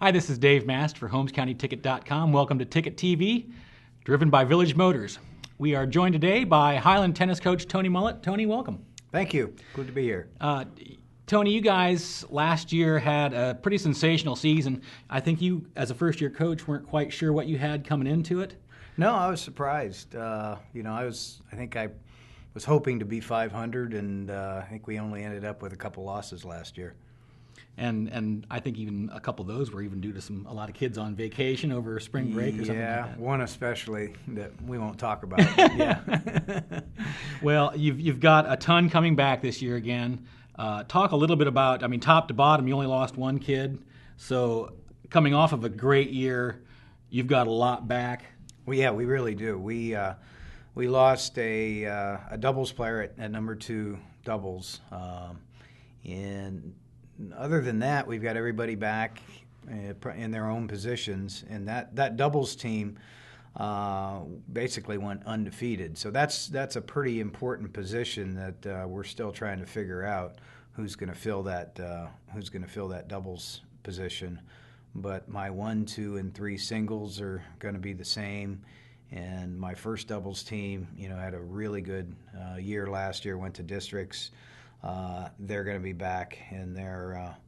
Hi, this is Dave Mast for HolmesCountyTicket.com. Welcome to Ticket TV, driven by Village Motors. We are joined today by Hiland Tennis coach Tony Mullet. Tony, welcome. Thank you. Good to be here. Tony, you guys last year had a pretty sensational season. I think you, as a first-year coach, weren't quite sure what you had coming into it. No, I was surprised. I think I was hoping to be 500, and I think we only ended up with a couple losses last year. And I think even a couple of those were even due to a lot of kids on vacation over spring break or something like that. Yeah, one especially that we won't talk about. Yeah. Well, you've got a ton coming back this year again. Talk a little bit about, top to bottom, you only lost one kid. So coming off of a great year, you've got a lot back. Well, yeah, we really do. We lost a doubles player at number 2 doubles. And other than that, we've got everybody back in their own positions. And that doubles team basically went undefeated. So that's a pretty important position that we're still trying to figure out who's going to fill that doubles position. But my 1, 2, and 3 singles are going to be the same. And my first doubles team, had a really good year last year. Went to districts. They're going to be back, and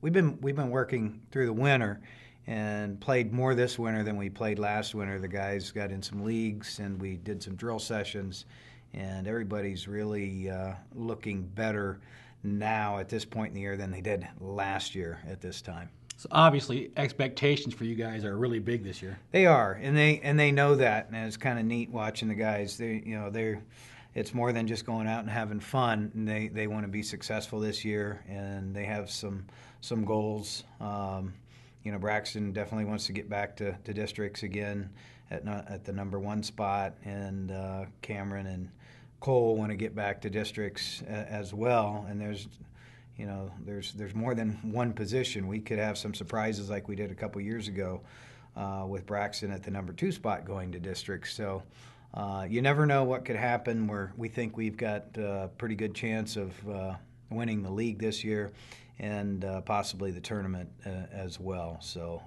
we've been working through the winter and played more this winter than we played last winter. The guys got in some leagues, and we did some drill sessions, and everybody's really looking better now at this point in the year than they did last year at this time. So obviously, expectations for you guys are really big this year. They are, and they know that, and it's kind of neat watching the guys. It's more than just going out and having fun. And they want to be successful this year, and they have some goals. Braxton definitely wants to get back to districts again at the number 1 spot, and Cameron and Cole want to get back to districts as well. And there's more than one position. We could have some surprises like we did a couple years ago with Braxton at the number 2 spot going to districts. So you never know what could happen. We think we've got a pretty good chance of winning the league this year and possibly the tournament as well. So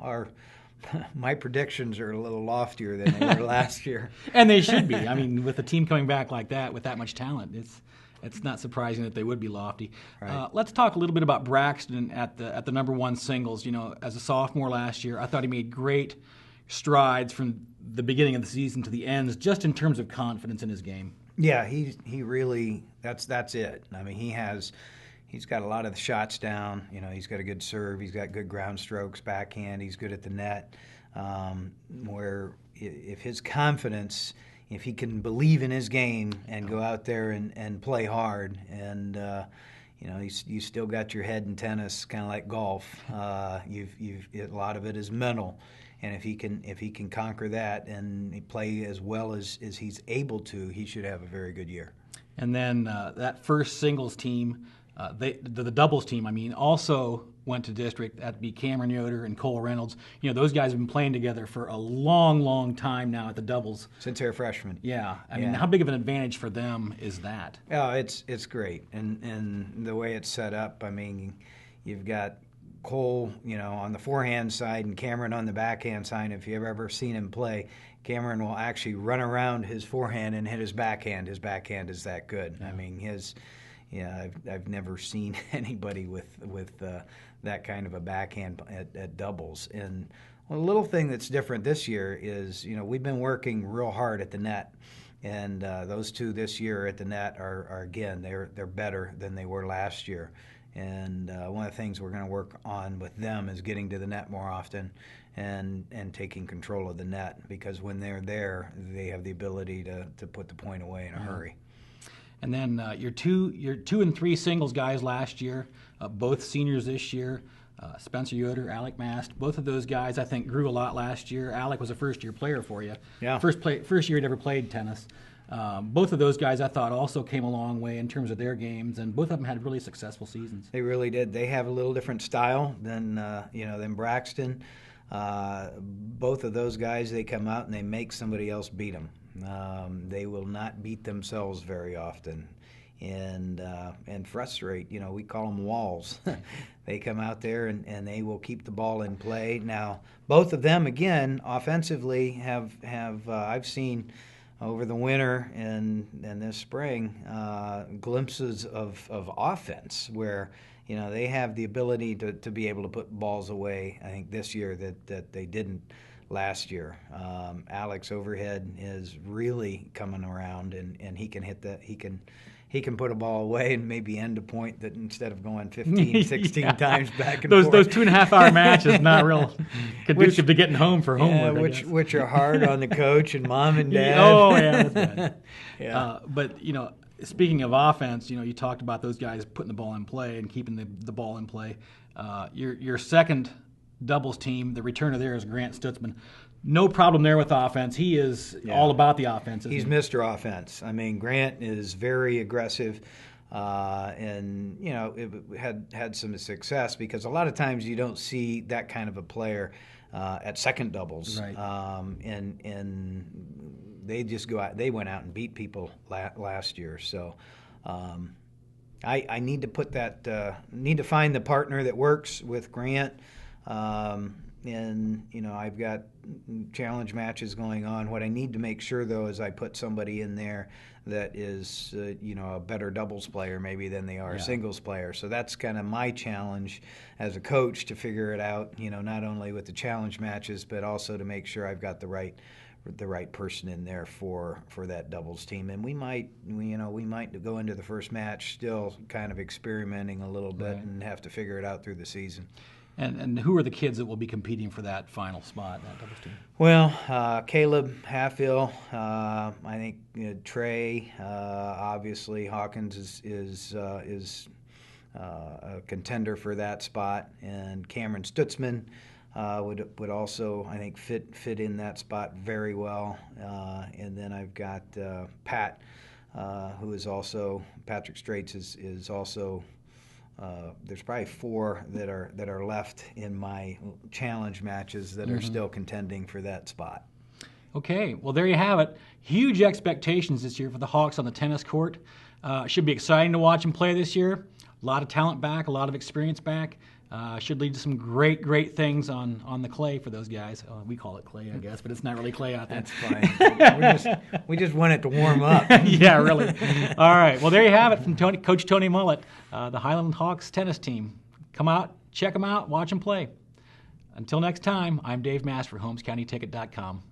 my predictions are a little loftier than they were last year. And they should be. With a team coming back like that with that much talent, it's not surprising that they would be lofty. Right. Let's talk a little bit about Braxton at the number 1 singles. As a sophomore last year, I thought he made great strides from the beginning of the season to the ends, just in terms of confidence in his game. Yeah, he really that's it. He's got a lot of the shots down. He's got a good serve. He's got good ground strokes, backhand. He's good at the net. Where if his confidence, if he can believe in his game and go out there and play hard, and you still got your head in tennis, kind of like golf. A lot of it is mental. And if he can conquer that and play as well as he's able to, he should have a very good year. And then that first singles team, the doubles team, also went to district. That'd be Cameron Yoder and Cole Reynolds. Those guys have been playing together for a long, long time now at the doubles. Since they're freshmen. Yeah. How big of an advantage for them is that? Oh, it's great. And the way it's set up, you've got Cole, on the forehand side and Cameron on the backhand side. If you've ever seen him play, Cameron will actually run around his forehand and hit his backhand. His backhand is that good. Yeah. I've never seen anybody with that kind of a backhand at doubles. And a little thing that's different this year is, we've been working real hard at the net. And those two this year at the net are again, they're better than they were last year. And one of the things we're going to work on with them is getting to the net more often and taking control of the net, because when they're there, they have the ability to put the point away in a hurry. And then your 2 and 3 singles guys last year, both seniors this year, Spencer Yoder, Alec Mast, both of those guys I think grew a lot last year. Alec was a first-year player for you. Yeah. First year he'd ever played tennis. Both of those guys I thought also came a long way in terms of their games, and both of them had really successful seasons. They really did. They have a little different style than Braxton. Both of those guys, they come out and they make somebody else beat them. They will not beat themselves very often. and frustrate. We call them walls. They come out there and they will keep the ball in play. Now, both of them, again, offensively have I've seen over the winter and this spring glimpses of offense where they have the ability to be able to put balls away. I think this year that they didn't last year. Alex overhead is really coming around, and he can hit that. He can put a ball away and maybe end a point that instead of going 15, 16 times back and forth. Those 2.5-hour matches not real conducive to getting home for homework. Which are hard on the coach and mom and dad. Oh, yeah, that's bad. Yeah. But, speaking of offense, you talked about those guys putting the ball in play and keeping the ball in play. Your second doubles team, the returner there is Grant Stutzman. No problem there with offense. He is all about the offense. He's Mr. Offense. I mean, Grant is very aggressive, and it had some success because a lot of times you don't see that kind of a player at second doubles. Right. And they just go out. They went out and beat people last year. So I need to put that. Need to find the partner that works with Grant. And I've got challenge matches going on. What I need to make sure though is I put somebody in there that is a better doubles player maybe than they are a singles player. So that's kind of my challenge as a coach to figure it out. Not only with the challenge matches, but also to make sure I've got the right person in there for that doubles team. And we might go into the first match still kind of experimenting a little bit and have to figure it out through the season. And who are the kids that will be competing for that final spot in that doubles team? Well, Caleb Halfill, I think Trey, obviously Hawkins is a contender for that spot, and Cameron Stutzman would also I think fit in that spot very well. And then I've got Pat, who is also Patrick Straits is also. There's probably 4 that are left in my challenge matches that are still contending for that spot. Okay, well there you have it. Huge expectations this year for the Hawks on the tennis court. Should be exciting to watch them play this year. A lot of talent back, a lot of experience back. Should lead to some great things on the clay for those guys. We call it clay, I guess, but it's not really clay out there. That's fine. we just want it to warm up. Yeah, really. All right. Well, there you have it from Coach Tony Mullet, the Hiland Hawks tennis team. Come out, check them out, watch them play. Until next time, I'm Dave Mast for HolmesCountyTicket.com.